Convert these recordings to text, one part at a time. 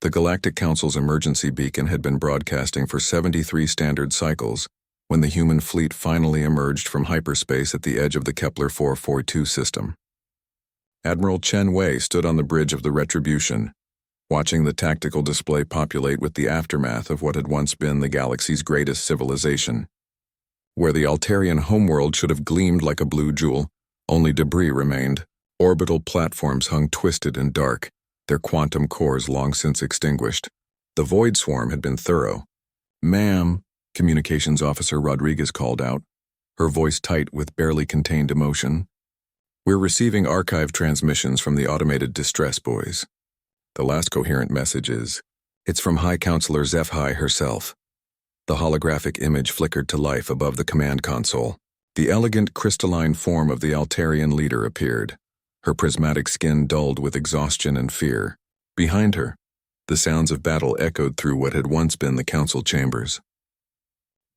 The Galactic Council's emergency beacon had been broadcasting for 73 standard cycles when the human fleet finally emerged from hyperspace at the edge of the Kepler 442 system. Admiral Chen Wei stood on the bridge of the Retribution, watching the tactical display populate with the aftermath of what had once been the galaxy's greatest civilization. Where the Altarian homeworld should have gleamed like a blue jewel, only debris remained. Orbital platforms hung twisted and dark, their quantum cores long since extinguished. The void swarm had been thorough. "Ma'am," Communications Officer Rodriguez called out, her voice tight with barely contained emotion. "We're receiving archive transmissions from the automated distress buoys. The last coherent message is, it's from High Counselor HFY herself." The holographic image flickered to life above the command console. The elegant crystalline form of the Altarian leader appeared, her prismatic skin dulled with exhaustion and fear. Behind her, the sounds of battle echoed through what had once been the council chambers.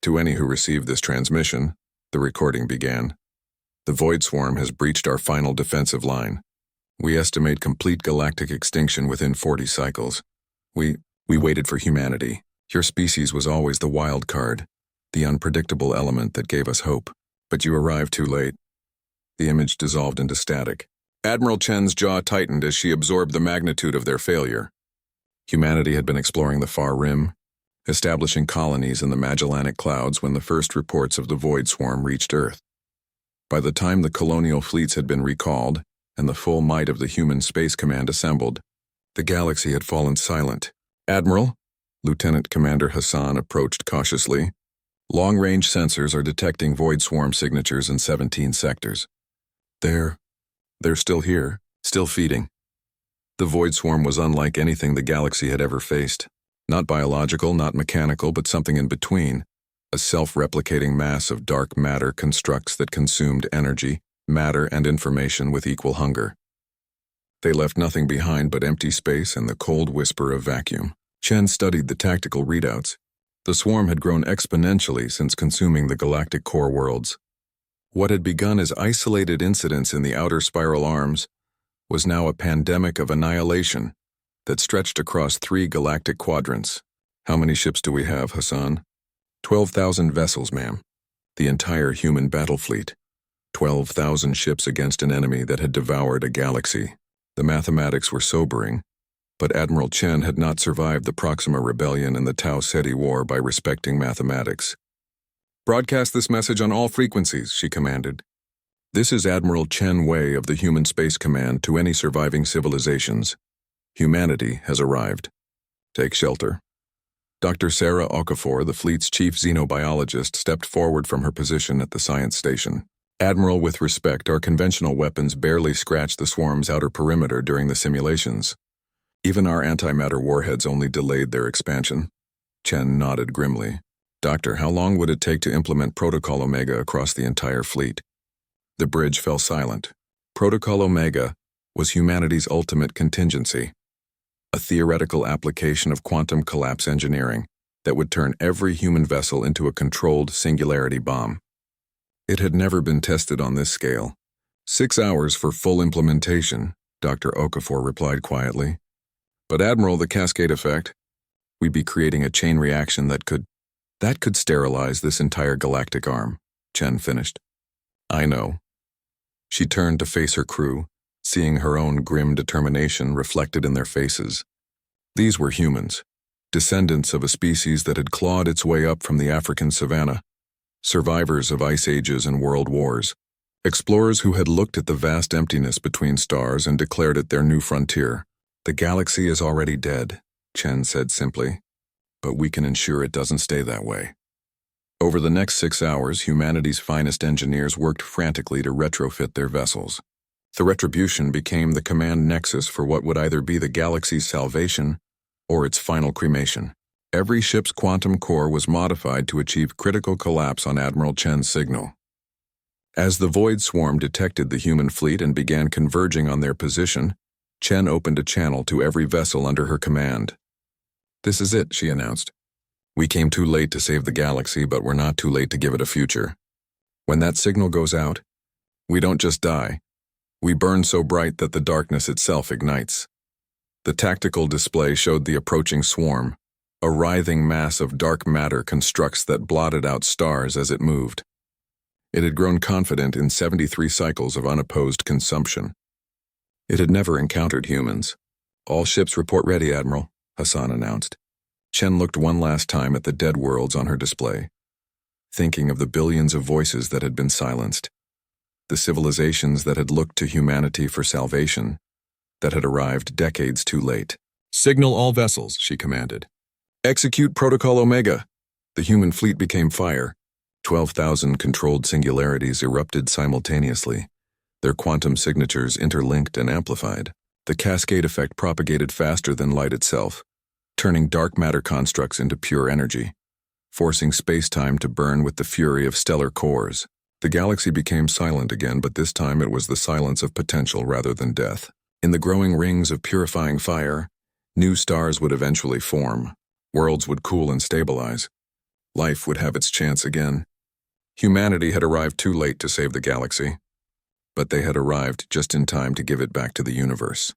"To any who received this transmission," the recording began, "the Void Swarm has breached our final defensive line. We estimate complete galactic extinction within 40 cycles. We waited for humanity. Your species was always the wild card, the unpredictable element that gave us hope. But you arrived too late." The image dissolved into static. Admiral Chen's jaw tightened as she absorbed the magnitude of their failure. Humanity had been exploring the far rim, establishing colonies in the Magellanic Clouds when the first reports of the Void Swarm reached Earth. By the time the colonial fleets had been recalled and the full might of the human space command assembled, the galaxy had fallen silent. "Admiral," Lieutenant Commander Hassan approached cautiously, "long-range sensors are detecting Void Swarm signatures in 17 sectors. They're still here, still feeding." The Void Swarm was unlike anything the galaxy had ever faced. Not biological, not mechanical, but something in between. A self-replicating mass of dark matter constructs that consumed energy, matter, and information with equal hunger. They left nothing behind but empty space and the cold whisper of vacuum. Chen studied the tactical readouts. The swarm had grown exponentially since consuming the galactic core worlds. What had begun as isolated incidents in the outer spiral arms was now a pandemic of annihilation that stretched across 3 galactic quadrants. "How many ships do we have, Hassan?" 12,000 vessels, ma'am. The entire human battle fleet. 12,000 ships against an enemy that had devoured a galaxy. The mathematics were sobering, but Admiral Chen had not survived the Proxima Rebellion and the Tau Ceti War by respecting mathematics. "Broadcast this message on all frequencies," she commanded. "This is Admiral Chen Wei of the Human Space Command to any surviving civilizations. Humanity has arrived. Take shelter." Dr. Sarah Okafor, the fleet's chief xenobiologist, stepped forward from her position at the science station. "Admiral, with respect, our conventional weapons barely scratched the swarm's outer perimeter during the simulations. Even our antimatter warheads only delayed their expansion." Chen nodded grimly. "Doctor, how long would it take to implement Protocol Omega across the entire fleet?" The bridge fell silent. Protocol Omega was humanity's ultimate contingency, a theoretical application of quantum collapse engineering that would turn every human vessel into a controlled singularity bomb. It had never been tested on this scale. 6 hours for full implementation, Dr. Okafor replied quietly. "But Admiral, the cascade effect, we'd be creating a chain reaction that could sterilize this entire galactic arm," Chen finished. "I know." She turned to face her crew, seeing her own grim determination reflected in their faces. These were humans, descendants of a species that had clawed its way up from the African savanna, survivors of ice ages and world wars, explorers who had looked at the vast emptiness between stars and declared it their new frontier. "The galaxy is already dead," Chen said simply, "but we can ensure it doesn't stay that way." Over the next 6 hours, humanity's finest engineers worked frantically to retrofit their vessels. The Retribution became the command nexus for what would either be the galaxy's salvation or its final cremation. Every ship's quantum core was modified to achieve critical collapse on Admiral Chen's signal. As the Void Swarm detected the human fleet and began converging on their position, Chen opened a channel to every vessel under her command. "This is it," she announced. "We came too late to save the galaxy, but we're not too late to give it a future. When that signal goes out, we don't just die. We burn so bright that the darkness itself ignites. The tactical display showed the approaching swarm, a writhing mass of dark matter constructs that blotted out stars as it moved. It had grown confident in 73 cycles of unopposed consumption. It had never encountered humans. "All ships report ready, Admiral," Hassan announced. Chen looked one last time at the dead worlds on her display, thinking of the billions of voices that had been silenced, the civilizations that had looked to humanity for salvation, that had arrived decades too late. "Signal all vessels," she commanded. "Execute Protocol Omega." The human fleet became fire. 12,000 controlled singularities erupted simultaneously, their quantum signatures interlinked and amplified. The cascade effect propagated faster than light itself, turning dark matter constructs into pure energy, forcing space-time to burn with the fury of stellar cores. The galaxy became silent again, but this time it was the silence of potential rather than death. In the growing rings of purifying fire, new stars would eventually form. Worlds would cool and stabilize. Life would have its chance again. Humanity had arrived too late to save the galaxy, but they had arrived just in time to give it back to the universe.